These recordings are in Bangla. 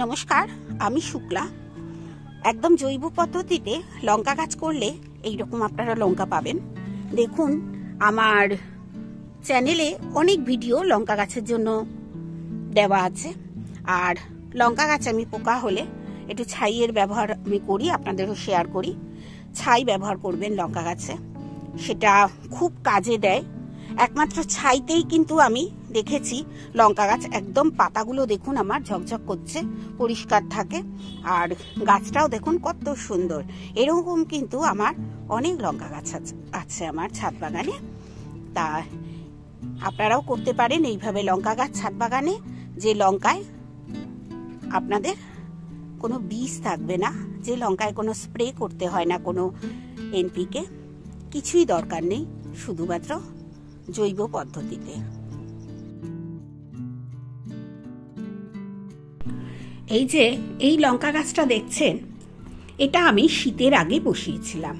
নমস্কার, আমি শুক্লা। একদম জৈব পদ্ধতিতে লঙ্কা গাছ করলে এইরকম আপনারা লঙ্কা পাবেন। দেখুন, আমার চ্যানেলে অনেক ভিডিও লঙ্কা গাছের জন্য দেওয়া আছে। আর লঙ্কা গাছ আমি পোকা হলে একটু ছাইয়ের ব্যবহার আমি করি, আপনাদেরও শেয়ার করি। ছাই ব্যবহার করবেন লঙ্কা গাছে, সেটা খুব কাজে দেয়। একমাত্র ছাইতেই কিন্তু আমি দেখেছি লঙ্কা গাছ একদম পাতাগুলো দেখুন আমার ঝকঝক করছে, পরিষ্কার থাকে। আর গাছটাও দেখুন কত সুন্দর। এরকম কিন্তু আমার অনেক লঙ্কা গাছ আছে আমার ছাদ বাগানে। তা আপনারাও করতে পারেন এইভাবে লঙ্কা গাছ ছাদ বাগানে, যে লঙ্কায় আপনাদের কোনো বীজ থাকবে না, যে লঙ্কায় কোনো স্প্রে করতে হয় না, কোনো এনপিকে কিছুই দরকার নেই, শুধুমাত্র জৈব পদ্ধতিতে। এই যে এই লঙ্কা গাছটা দেখছেন, এটা আমি শীতের আগে বসিয়েছিলাম।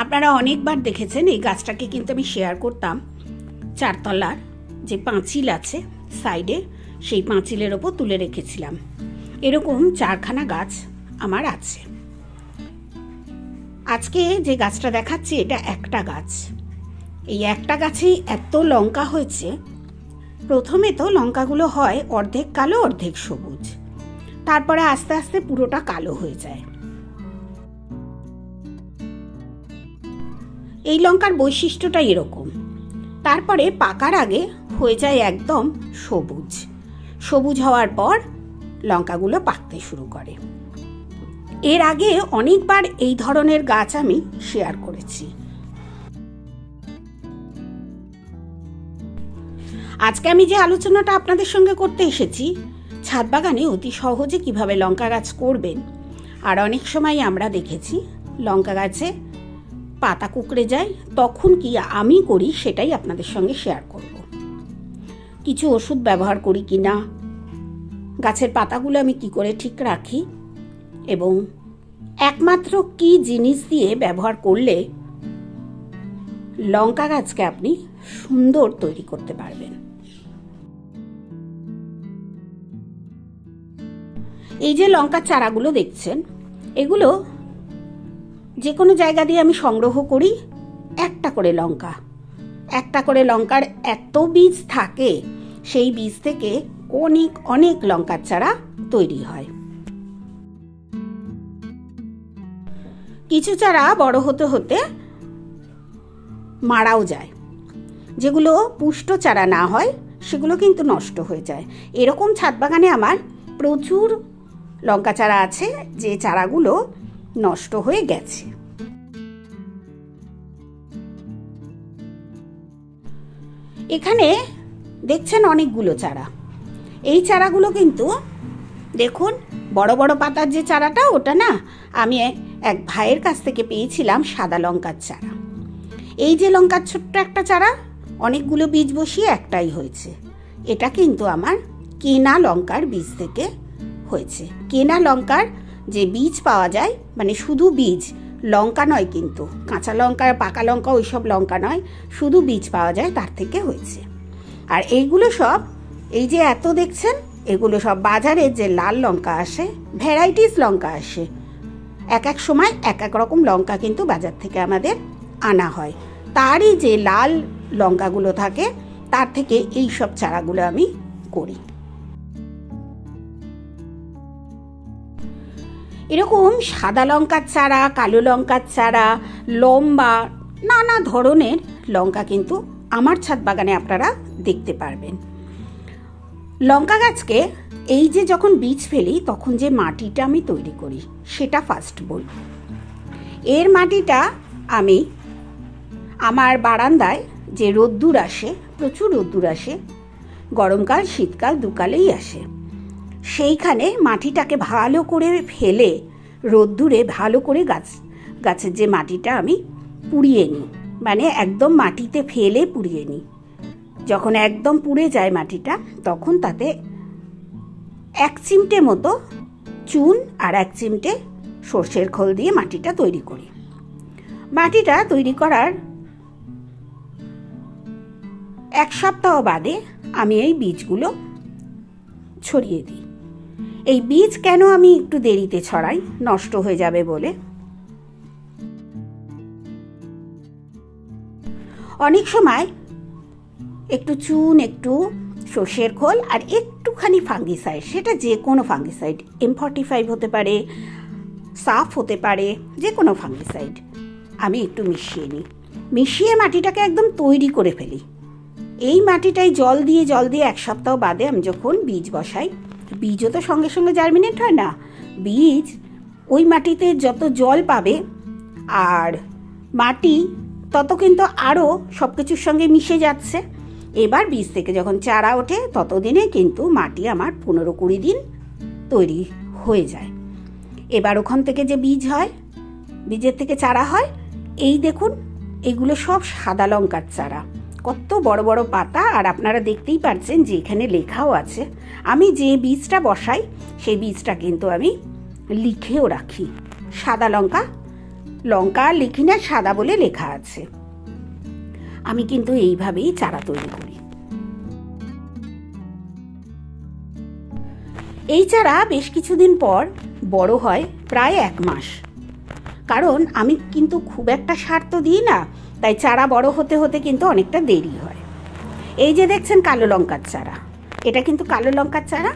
আপনারা অনেকবার দেখেছেন এই গাছটাকে কিন্তু আমি শেয়ার করতাম। চারতলার যে পাঁচিল আছে সাইডে, সেই পাঁচিলের ওপর তুলে রেখেছিলাম। এরকম 4খানা গাছ আমার আছে। আজকে যে গাছটা দেখাচ্ছি এটা একটা গাছ। এই একটা গাছেই এত লঙ্কা হয়েছে। প্রথমে তো লঙ্কাগুলো হয় অর্ধেক কালো অর্ধেক সবুজ, তারপরে আস্তে আস্তে পুরোটা কালো হয়ে যায়। এই লঙ্কার বৈশিষ্ট্যটা এরকম। তারপরে পাকার আগে হয়ে যায় একদম সবুজ। সবুজ হওয়ার পর লঙ্কাগুলো পাকতে শুরু করে। এর আগে অনেকবার এই ধরনের গাছ আমি শেয়ার করেছি। আজকে আমি যে আলোচনাটা আপনাদের সঙ্গে করতে এসেছি, ছাদ বাগানে অতি সহজে কিভাবে লঙ্কা গাছ করবেন। আর অনেক সময় আমরা দেখেছি লঙ্কা গাছে পাতা কুঁকড়ে যায়, তখন কি আমি করি সেটাই আপনাদের সঙ্গে শেয়ার করব। কিছু ওষুধ ব্যবহার করি কিনা, গাছের পাতাগুলো আমি কি করে ঠিক রাখি, এবং একমাত্র কি জিনিস দিয়ে ব্যবহার করলে লঙ্কা গাছকে আপনি সুন্দর তৈরি করতে পারবেন। এই যে লঙ্কার চারাগুলো দেখছেন, এগুলো যে কোনো জায়গা দিয়ে আমি সংগ্রহ করি। একটা করে লঙ্কার এত বীজ থাকে, সেই বীজ থেকে অনেক অনেক লঙ্কার চারা তৈরি হয়। কিছু চারা বড় হতে হতে মারাও যায়। যেগুলো পুষ্ট চারা না হয় সেগুলো কিন্তু নষ্ট হয়ে যায়। এরকম ছাদ বাগানে আমার প্রচুর লঙ্কা চারা আছে যে চারাগুলো নষ্ট হয়ে গেছে। এখানে দেখছেন অনেকগুলো চারা। এই চারাগুলো কিন্তু দেখুন, বড় বড় পাতার যে চারাটা, ওটা না আমি এক ভাইয়ের কাছ থেকে পেয়েছিলাম সাদা লঙ্কার চারা। এই যে লঙ্কার ছোট্ট একটা চারা, অনেকগুলো বীজ বসিয়ে একটাই হয়েছে। এটা কিন্তু আমার কেনা লঙ্কার বীজ থেকে হয়েছে। কেনা লঙ্কার যে বীজ পাওয়া যায়, মানে শুধু বীজ, লঙ্কা নয় কিন্তু, কাঁচা লঙ্কা পাকা লঙ্কা ওইসব লঙ্কা নয়, শুধু বীজ পাওয়া যায়, তার থেকে হয়েছে। আর এইগুলো সব, এই যে এত দেখছেন, এগুলো সব বাজারে যে লাল লঙ্কা আসে, ভ্যারাইটিস লঙ্কা আসে, এক এক সময় এক এক রকম লঙ্কা কিন্তু বাজার থেকে আমাদের আনা হয়। তারই যে লাল লঙ্কাগুলো থাকে, তার থেকে এই সব চারাগুলো আমি করি। এরকম সাদা লঙ্কার চারা, কালো লঙ্কার চারা, লম্বা নানা ধরনের লঙ্কা কিন্তু আমার ছাদ বাগানে আপনারা দেখতে পারবেন। লঙ্কা গাছকে এই যে যখন বীজ ফেলি, তখন যে মাটিটা আমি তৈরি করি সেটা ফার্স্ট বলি। এর মাটিটা আমি আমার বারান্দায় যে রোদ্দুর আসে, প্রচুর রোদ্দুর আসে, গরমকাল শীতকাল দুকালেই আসে, সেইখানে মাটিটাকে ভালো করে ফেলে রোদ্দুরে ভালো করে গাছের যে মাটিটা আমি পুড়িয়ে নিই, মানে একদম মাটিতে ফেলে পুড়িয়ে নিই। যখন একদম পুড়ে যায় মাটিটা, তখন তাতে 1 চিমটে মতো চুন আর 1 চিমটে সর্ষের খোল দিয়ে মাটিটা তৈরি করি। মাটিটা তৈরি করার 1 সপ্তাহ বাদে আমি এই বীজগুলো ছড়িয়ে দিই। এই বীজ কেন আমি একটু দেরিতে ছড়াই, নষ্ট হয়ে যাবে বলে। অনেক সময় একটু চুন, একটু সর্ষের খোল আর একটুখানি ফাঙ্গিসাইড, সেটা যে কোনো ফাঙ্গিসাইড, M45 হতে পারে, সাফ হতে পারে, যে কোনো ফাঙ্গিসাইড আমি একটু মিশিয়ে নিই। মিশিয়ে মাটিটাকে একদম তৈরি করে ফেলি। এই মাটিটাই জল দিয়ে 1 সপ্তাহ বাদে আমি যখন বীজ বসাই, বীজও তো সঙ্গে সঙ্গে জার্মিনেট হয় না, বীজ ওই মাটিতে যত জল পাবে আর মাটি তত কিন্তু আরও সব কিছুর সঙ্গে মিশে যাচ্ছে। এবার বীজ থেকে যখন চারা ওঠে ততদিনে কিন্তু মাটি আমার 15-20 দিন তৈরি হয়ে যায়। এবার ওখান থেকে যে বীজ হয়, বীজের থেকে চারা হয়, এই দেখুন এগুলো সব সাদা লঙ্কার চারা, কত বড় বড় পাতা। আর আপনারা দেখতেই পাচ্ছেন যে এখানে লেখাও আছে। আমি যে বীজটা বসাই সেই বীজটা কিন্তু আমি লিখেও রাখি। সাদা লঙ্কা, লঙ্কা লিখি না, সাদা বলে লেখা আছে। আমি কিন্তু এইভাবেই চারা তৈরি করি। এই চারা বেশ কিছুদিন পর বড় হয়, প্রায় 1 মাস। কারণ আমি কিন্তু খুব একটা সার তো দিই না, তাই চারা বড় হতে হতে কিন্তু অনেকটা দেরি হয়। এই যে দেখছেন কালো লঙ্কার চারা, এটা কিন্তু কালো লঙ্কার চারা।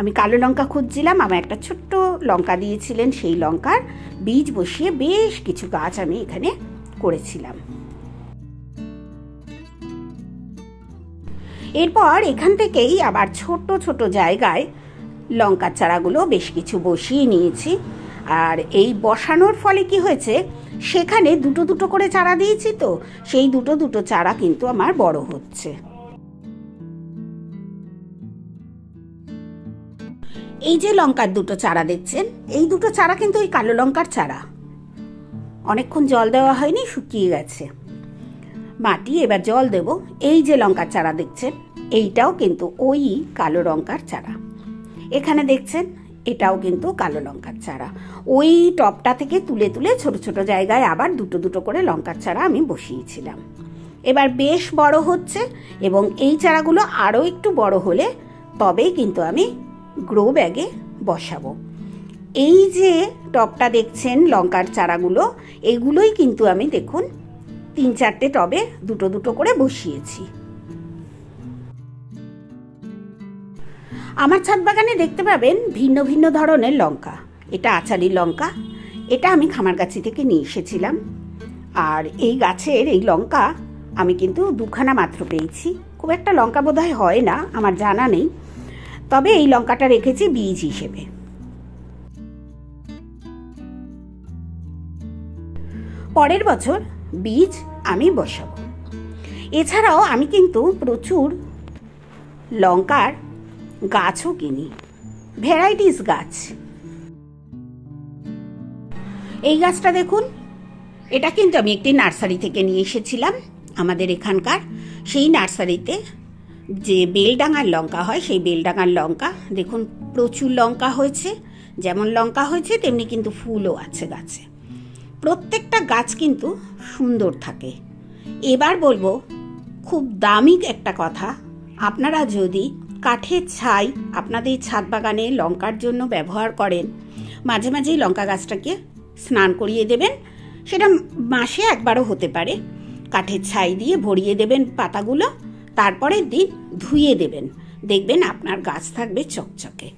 আমি কালো লঙ্কা খুঁজছিলাম, আমার একটা ছোট্ট লঙ্কা দিয়েছিলেন, সেই লঙ্কার বীজ বসিয়ে বেশ কিছু গাছ আমি এখানে করেছিলাম। এরপর এখান থেকেই আবার ছোট ছোট জায়গায় লঙ্কার চারাগুলো বেশ কিছু বসিয়ে নিয়েছি। আর এই বসানোর ফলে কি হয়েছে, সেখানে দুটো দুটো করে চারা দিয়েছি, তো সেই দুটো দুটো চারা কিন্তু আমার বড় হচ্ছে। এই যে লঙ্কার দুটো চারা দেখছেন, এই দুটো চারা কিন্তু ওই কালো লঙ্কার চারা। অনেকক্ষণ জল দেওয়া হয়নি, শুকিয়ে গেছে মাটি, এবার জল দেব। এই যে লঙ্কার চারা দেখছেন, এইটাও কিন্তু ওই কালো লঙ্কার চারা। এখানে দেখছেন এটাও কিন্তু কালো লঙ্কার চারা। ওই টবটা থেকে তুলে তুলে ছোট ছোট জায়গায় আবার দুটো দুটো করে লঙ্কার চারা আমি বসিয়েছিলাম। এবার বেশ বড় হচ্ছে, এবং এই চারাগুলো আরও একটু বড় হলে তবেই কিন্তু আমি গ্রো ব্যাগে বসাবো। এই যে টবটা দেখছেন লঙ্কার চারাগুলো, এগুলোই কিন্তু আমি দেখুন 3-4টে টবে দুটো দুটো করে বসিয়েছি। আমার ছাদ বাগানে দেখতে পাবেন ভিন্ন ভিন্ন ধরনের লঙ্কা। এটা আচারি লঙ্কা, এটা আমি খামারগাছি থেকে নিয়ে এসেছিলাম। আর এই গাছের এই লঙ্কা আমি কিন্তু 2খানা মাত্র পেয়েছি। খুব একটা লঙ্কা বোধহয় হয় না, আমার জানা নেই, তবে এই লঙ্কাটা রেখেছি বীজ হিসেবে। পরের বছর বীজ আমি বসাবো। এছাড়াও আমি কিন্তু প্রচুর লঙ্কার গাছও কিনি, ভ্যারাইটিস গাছ। এই গাছটা দেখুন, এটা কিন্তু আমি একটি নার্সারি থেকে নিয়ে এসেছিলাম আমাদের এখানকার। সেই নার্সারিতে যে বেলডাঙার লঙ্কা হয়, সেই বেলডাঙার লঙ্কা দেখুন প্রচুর লঙ্কা হয়েছে। যেমন লঙ্কা হয়েছে তেমনি কিন্তু ফুলও আছে গাছে। প্রত্যেকটা গাছ কিন্তু সুন্দর থাকে। এবার বলবো খুব দামি একটা কথা, আপনারা যদি কাঠের ছাই আপনাদের ছাদ বাগানে লঙ্কার জন্য ব্যবহার করেন, মাঝে মাঝেই লঙ্কা গাছটাকে স্নান করিয়ে দেবেন। সেটা মাসে একবারও হতে পারে। কাঠের ছাই দিয়ে ভরিয়ে দেবেন পাতাগুলো, তারপরের দিন ধুয়ে দেবেন, দেখবেন আপনার গাছ থাকবে চকচকে।